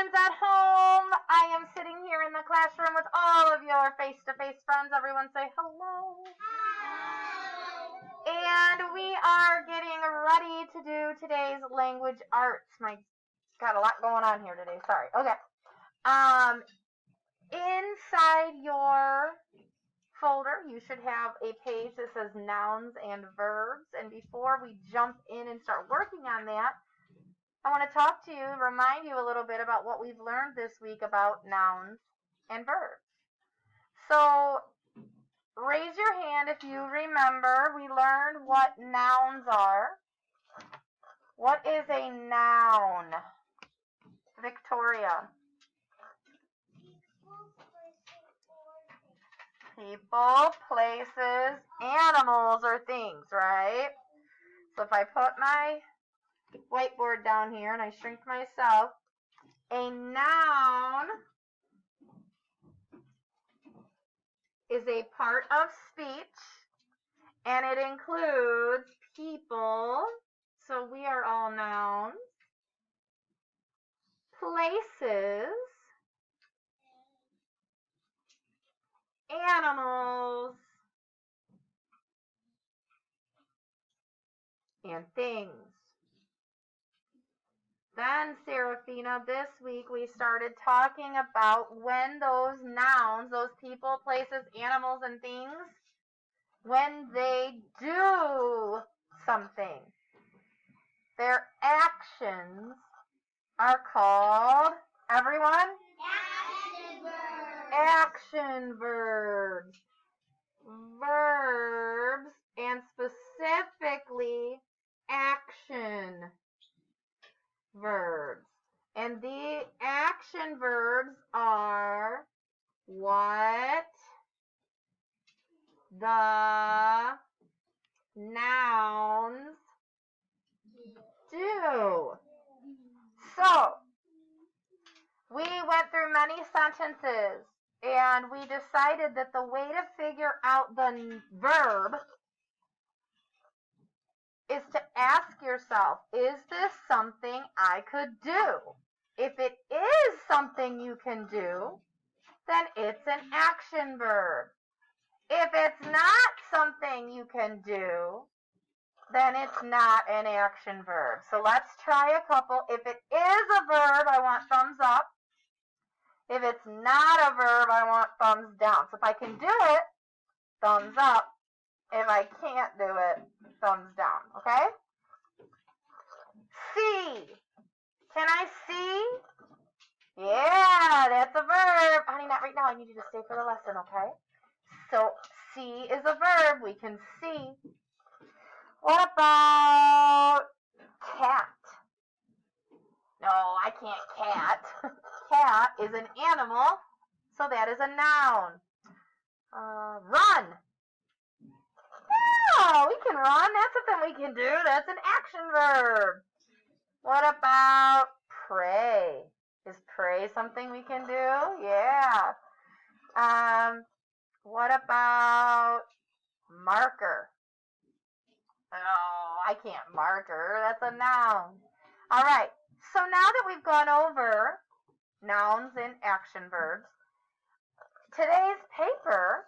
friends at home. I am sitting here in the classroom with all of your face-to-face friends. Everyone say hello. And we are getting ready to do today's language arts. Got a lot going on here today. Sorry. Okay. Inside your folder, you should have a page that says Nouns and Verbs. And before we jump in and start working on that, I want to talk to you, remind you a little bit about what we've learned this week about nouns and verbs. So raise your hand if you remember. We learned what nouns are. What is a noun? Victoria. People, places, animals, or things, right? So if I put my whiteboard down here and I shrink myself, a noun is a part of speech and it includes people, so we are all nouns, places, animals, and things. Then, Serafina, this week we started talking about when those nouns, those people, places, animals, and things, when they do something, their actions are called, everyone? Action verbs. Verbs, and specifically action verbs. And the action verbs are what the nouns do. So, we went through many sentences and we decided that the way to figure out the verb is to ask yourself, is this something I could do? If it is something you can do, then it's an action verb. If it's not something you can do, then it's not an action verb. So let's try a couple. If it is a verb, I want thumbs up. If it's not a verb, I want thumbs down. So if I can do it, thumbs up. If I can't do it, thumbs down, okay? See. Can I see? Yeah, that's a verb. Honey, not right now. I need you to stay for the lesson, okay? So see is a verb. We can see. What about cat? No, I can't cat. Cat is an animal, so that is a noun. Run. Oh, we can run. That's something we can do. That's an action verb. What about pray? Is pray something we can do? Yeah. What about marker? Oh, I can't marker. That's a noun. All right. So now that we've gone over nouns and action verbs, today's paper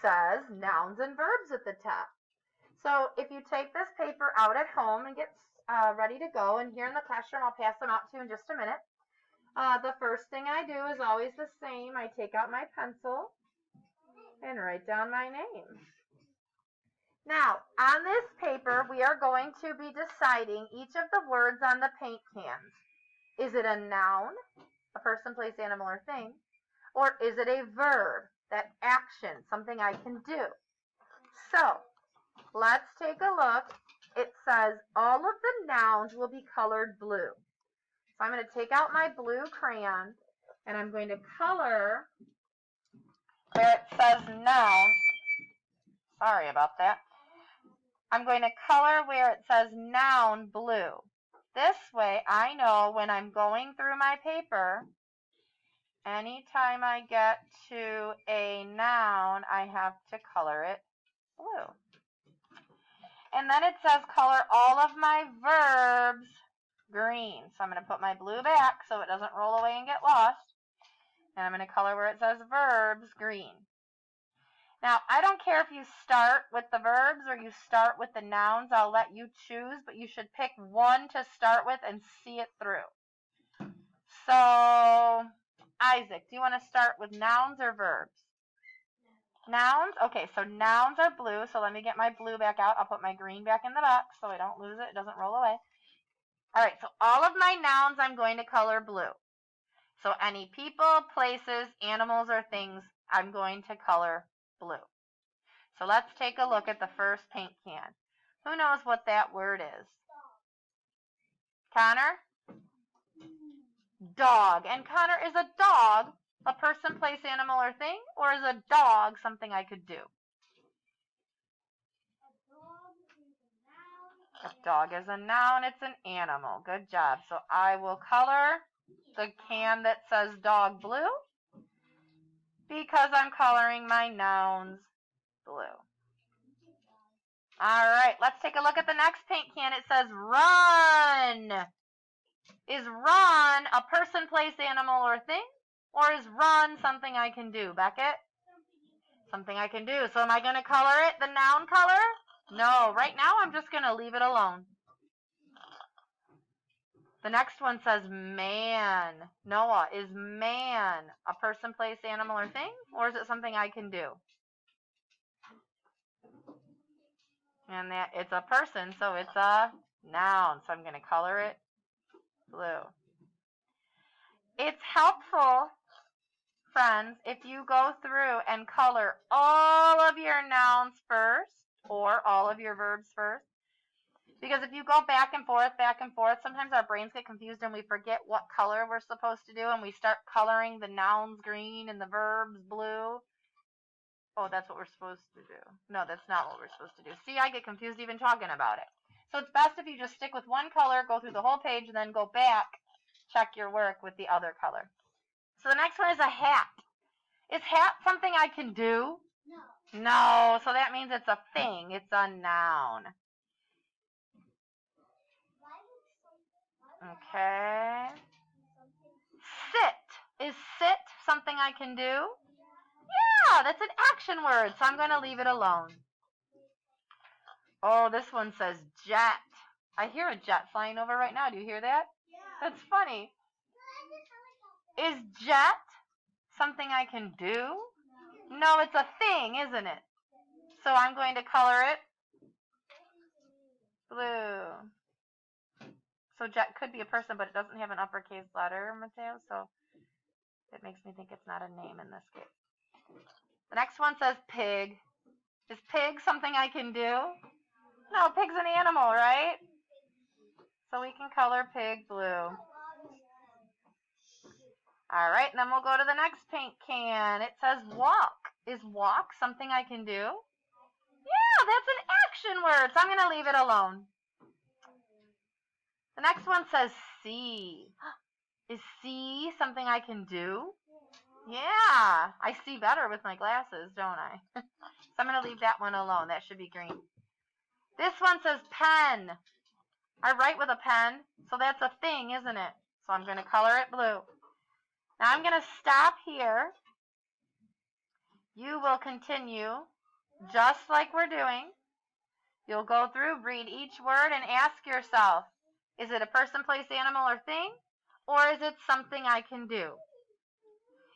says nouns and verbs at the top. So if you take this paper out at home and get ready to go, and here in the classroom I'll pass them out to you in just a minute. The first thing I do is always the same. I take out my pencil and write down my name. Now, on this paper, we are going to be deciding each of the words on the paint cans. Is it a noun, a person, place, animal, or thing? Or is it a verb, that action, something I can do? So, let's take a look. It says all of the nouns will be colored blue. So I'm going to take out my blue crayon, and I'm going to color where it says noun. Sorry about that. I'm going to color where it says noun blue. This way I know when I'm going through my paper, anytime I get to a noun, I have to color it blue. And then it says color all of my verbs green. So I'm going to put my blue back so it doesn't roll away and get lost. And I'm going to color where it says verbs green. Now, I don't care if you start with the verbs or you start with the nouns. I'll let you choose, but you should pick one to start with and see it through. So, Isaac, do you want to start with nouns or verbs? Nouns? Okay, so nouns are blue, so let me get my blue back out. I'll put my green back in the box so I don't lose it. It doesn't roll away. All right, so all of my nouns I'm going to color blue. So any people, places, animals, or things, I'm going to color blue. So let's take a look at the first paint can. Who knows what that word is? Connor? Dog. And Connor, is a dog a person, place, animal, or thing? Or is a dog something I could do? A dog is a noun. It's an animal. Good job. So I will color the can that says dog blue because I'm coloring my nouns blue. All right, let's take a look at the next paint can. It says run. Is run a person, place, animal, or thing? Or is run something I can do? Beckett? Something I can do. So am I going to color it the noun color? No, right now I'm just going to leave it alone. The next one says man. Noah, is man a person, place, animal, or thing? Or is it something I can do? And that it's a person, so it's a noun. So I'm going to color it blue. It's helpful, friends, if you go through and color all of your nouns first or all of your verbs first. Because if you go back and forth, sometimes our brains get confused and we forget what color we're supposed to do and we start coloring the nouns green and the verbs blue. Oh, that's what we're supposed to do. No, that's not what we're supposed to do. See, I get confused even talking about it. So it's best if you just stick with one color, go through the whole page, and then go back, check your work with the other color. So the next one is a hat. Is hat something I can do? No. No, so that means it's a thing. It's a noun. Okay. Sit. Is sit something I can do? Yeah, that's an action word, so I'm going to leave it alone. Oh, this one says jet. I hear a jet flying over right now. Do you hear that? Yeah. That's funny. Is jet something I can do? No, it's a thing, isn't it? So I'm going to color it blue. So jet could be a person, but it doesn't have an uppercase letter, Mateo, so it makes me think it's not a name in this case. The next one says pig. Is pig something I can do? No, pig's an animal, right? So we can color pig blue. All right, and then we'll go to the next paint can. It says walk. Is walk something I can do? Yeah, that's an action word, so I'm going to leave it alone. The next one says see. Is see something I can do? Yeah, I see better with my glasses, don't I? So I'm going to leave that one alone. That should be green. This one says pen. I write with a pen, so that's a thing, isn't it? So I'm going to color it blue. Now I'm going to stop here. You will continue just like we're doing. You'll go through, read each word, and ask yourself, is it a person, place, animal, or thing? Or is it something I can do?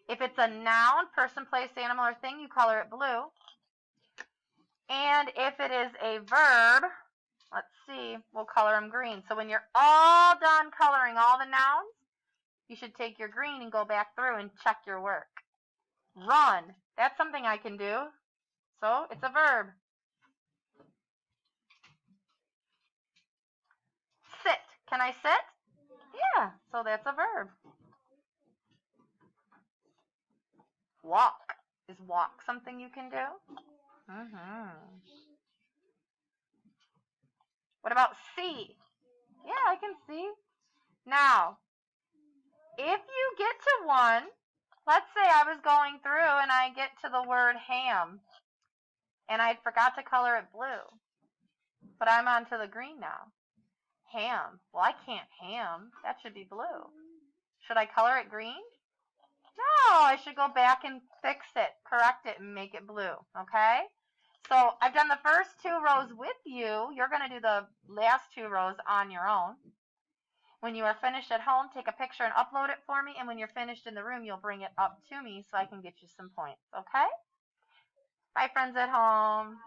If it's a noun, person, place, animal, or thing, you color it blue. And if it is a verb, let's see, we'll color them green. So when you're all done coloring all the nouns, you should take your green and go back through and check your work. Run, that's something I can do. So it's a verb. Sit, can I sit? Yeah, so that's a verb. Walk, is walk something you can do? What about see? Yeah, I can see. Now, if you get to one, let's say I was going through and I get to the word ham, and I forgot to color it blue, but I'm on to the green now. Ham. Well, I can't ham. That should be blue. Should I color it green? No, I should go back and fix it, correct it, and make it blue, okay? So I've done the first 2 rows with you. You're going to do the last 2 rows on your own. When you are finished at home, take a picture and upload it for me. And when you're finished in the room, you'll bring it up to me so I can get you some points, okay? Bye, friends at home.